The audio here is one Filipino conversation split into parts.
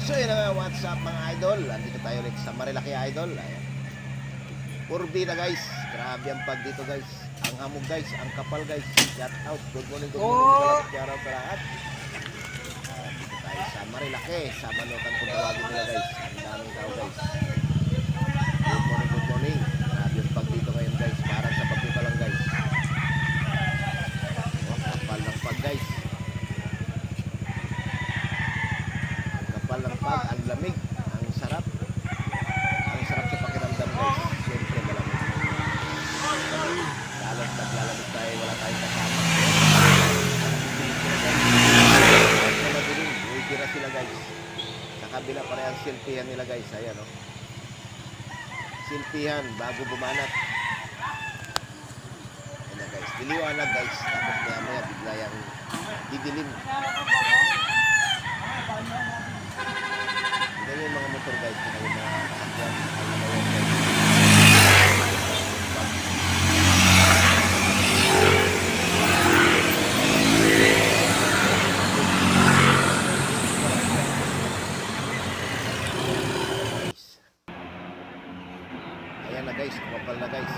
So yun na nga, what's up mga idol? Andito tayo ulit sa Marilaki Idol. Ayan. Purbi na guys. Grabe ang pag dito guys. Ang hamog guys, ang kapal guys. Shout out. Good morning, good morning. Shout out sa lahat. Dito tayo sa Marilaki. Sa Manukan kung tawagin nila guys. Ang daming tao guys. Good morning, good morning. Grabe ang pag dito ngayon guys. Parang sa pagbi pa lang guys. Oh, kapal ng pag guys. Ang pag, ang lamig, ang sarap sa pakiramdam guys. Siyempre malamig. Lalo't naglalamig tayo, wala tayong kasama. Sa madilim, uwira sila guys. Sa kabila pa rin ang silpihan nila guys. Ayan o. Silpihan bago bumanat. Ayan na guys. Diliwanag guys. Tapos maya bigla yung didilim. Yan yung mga motor guys, yung mga kasakyan, ang mga yan guys. Ayan na guys, kumapal na guys.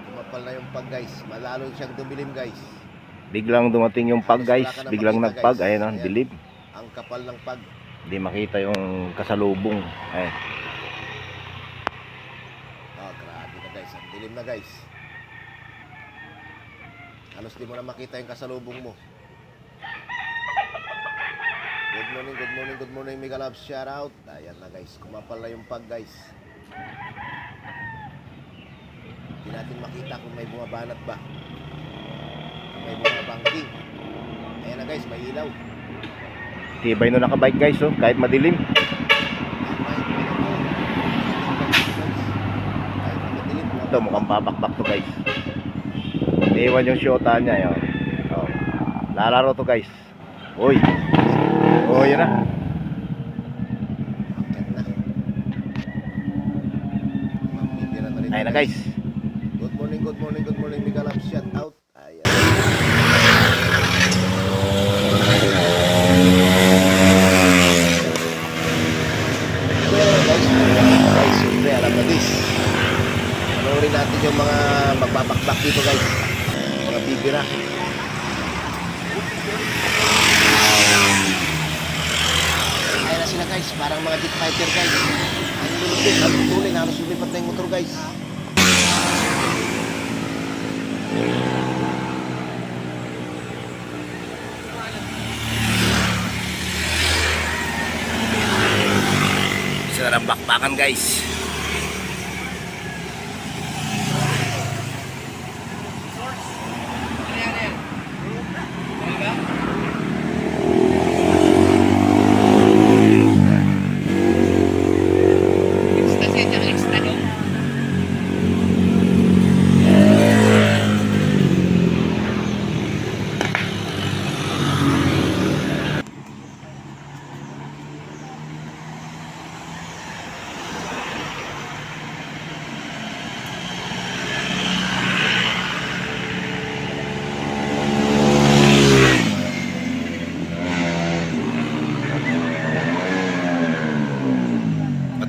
Kumapal na yung pag guys, malalo siyang dumilim guys. Biglang dumating yung pag guys, biglang nagpag, ayan o, dilim. Ang kapal ng pag. Hindi makita yung kasalubong. Ayan. Oh, grabe na guys. Ang dilim na guys. Halos di mo na makita yung kasalubong mo. Good morning, good morning, good morning, Mega Love. Shout out. Ayan na guys. Kumapal na yung pag guys. Hindi natin makita kung may bumabanat ba. Kung may bumabangking. Ayan na guys, may ilaw. Tibay no nakabike guys, oh, kahit madilim. Ito mukhang babakbak to guys. Iwan yung shota niya yun. Oh. Lalaro to guys. Uy. Oh, yun na. Ayun na guys. Good morning, good morning, good morning, Mega Love. Shout out. Ayan. Guys, siyempre, alam na this. Panoorin natin yung mga magbabakbak dito guys. Mga bibira. Ayan na sila guys, parang mga jet fighter guys. Ang lulupit, ang tutuloy, halos lumipat na yung motor guys. Isa na bakbakan guys.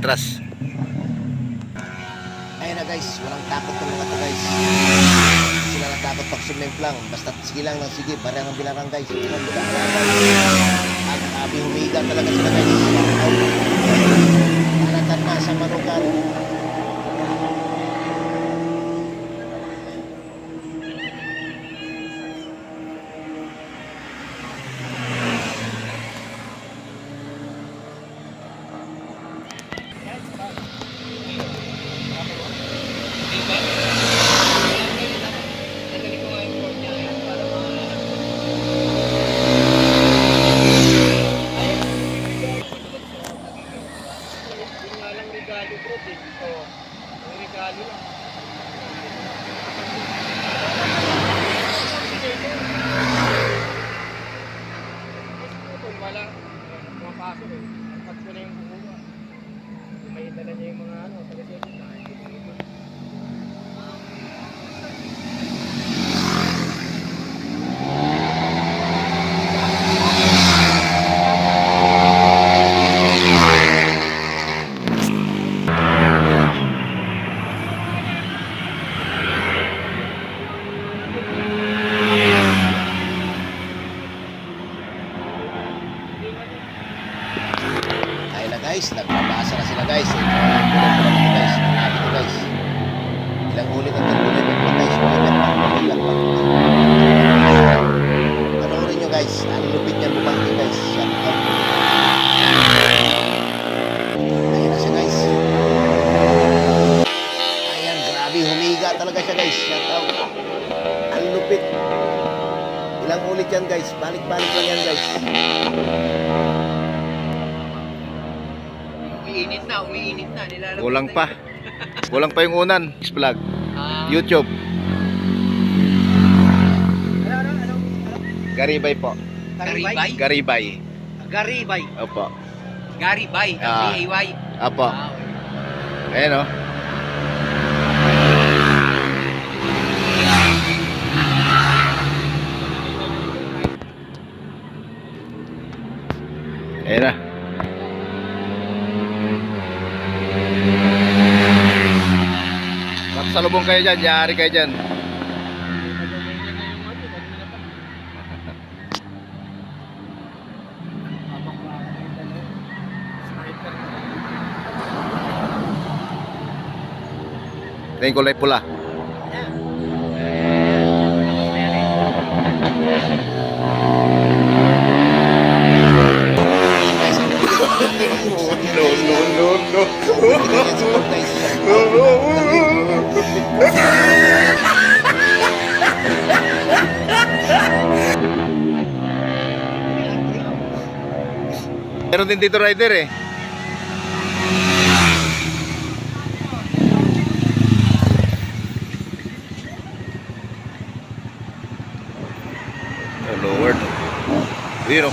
Atras. Ayun na guys, walang takot ng mga to guys. Sila lang takot pag sumimplang. Basta sige lang ng sige, barang ang bilarang guys. At abi humiga talaga sila guys. Hanatan na sa Manukan. Ilang ulit yan guys. Balik-balik lang yan guys. Umiinit na, umiinit na. Nilalabas Kulang na pa. yun. Kulang pa yung unan. Vlog. YouTube. Ano? Garibay po. Garibay? Garibay. Garibay. Opo. Garibay. Ah. G-A-Y. Opo. Okay. Ayan o. Ayan na. Salubong kayo dyan, yari kayo dyan. Ito yung kulay pula. Ganyan sa guys. Meron din dito rider eh. Oh Lord. Yun o.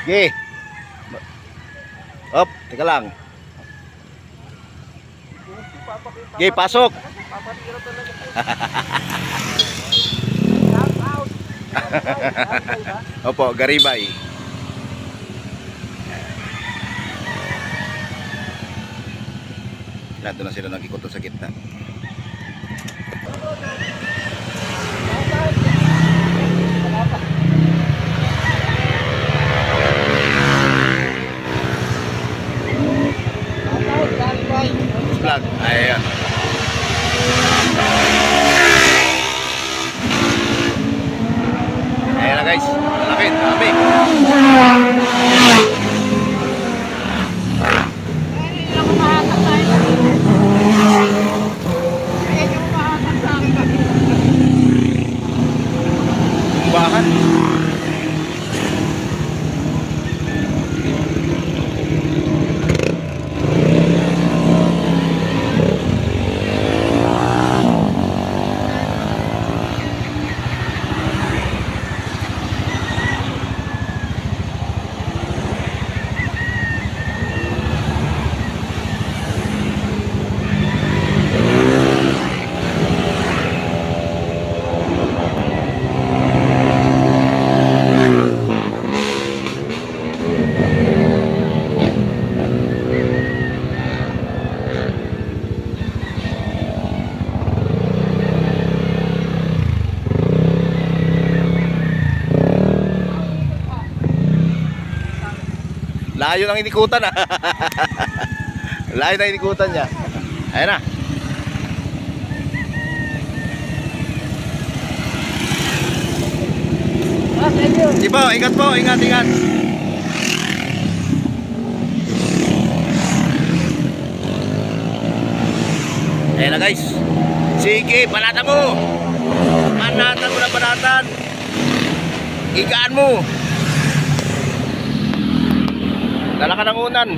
Ge. Op, teka lang. Ge, pasok. Opo, Garibay. Lahat na sila nag-ikot sa gitna. Vlog. Ayan. Ayan na guys. Malapit. Malapit. Kumbahan. Layo ng inikutan ah. Layo ng inikutan niya. Ayan na. Sige po, ingat po, ingat, ingat. Ayan na guys. Sige, panatan mo. Panatan mo na panatan. Igaan mo. Dala ka ng unan.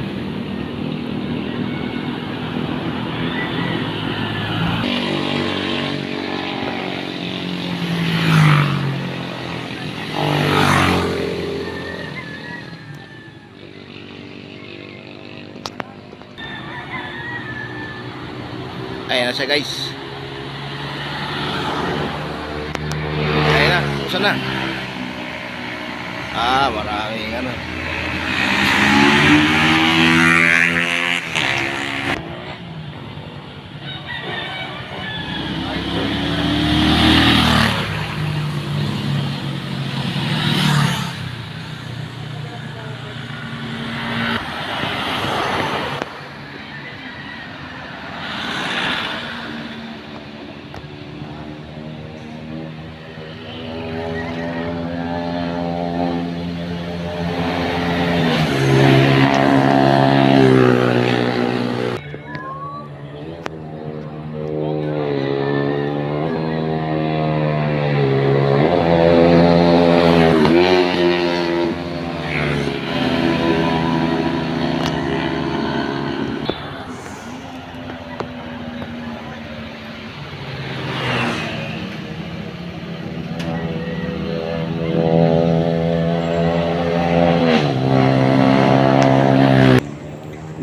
Ayan na siya guys. Ayan na, susan na. Maraming ano.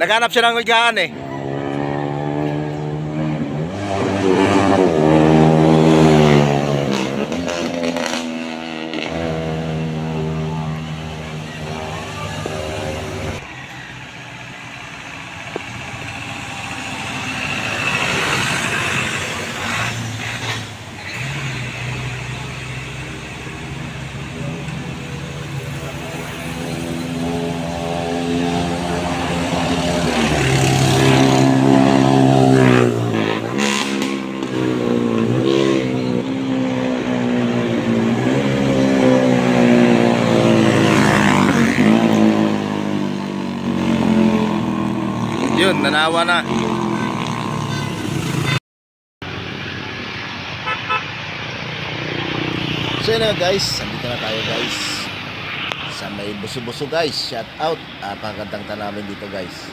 Naghanap siya ng higaan eh. Yun, nanawa na. So yun na guys, andito na tayo guys sa may buso-buso guys. Shout out. Pagandang tanawin dito guys.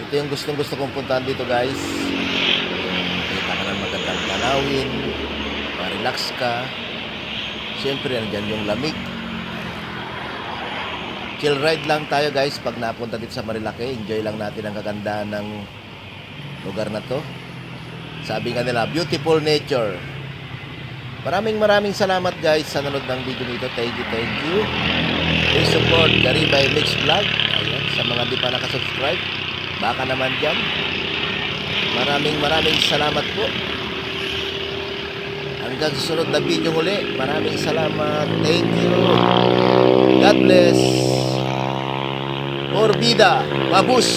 Ito yung gustong gusto kong puntahan dito guys. Kita ka ng magandang tanawin, ma-relax ka. Siyempre nandyan yung lamig. Chill ride lang tayo guys pag napunta dito sa Marilake. Enjoy lang natin ang kagandahan ng lugar na to. Sabi nga nila, beautiful nature. Maraming salamat guys sa nanood ng video nito. Thank you. Please support Garibay Mix Vlog. Ayan, sa mga di pa nakasubscribe, baka naman dyan. Maraming salamat po. Hanggang susunod na video muli. Maraming salamat. Thank you. God bless. Orbida, mabus.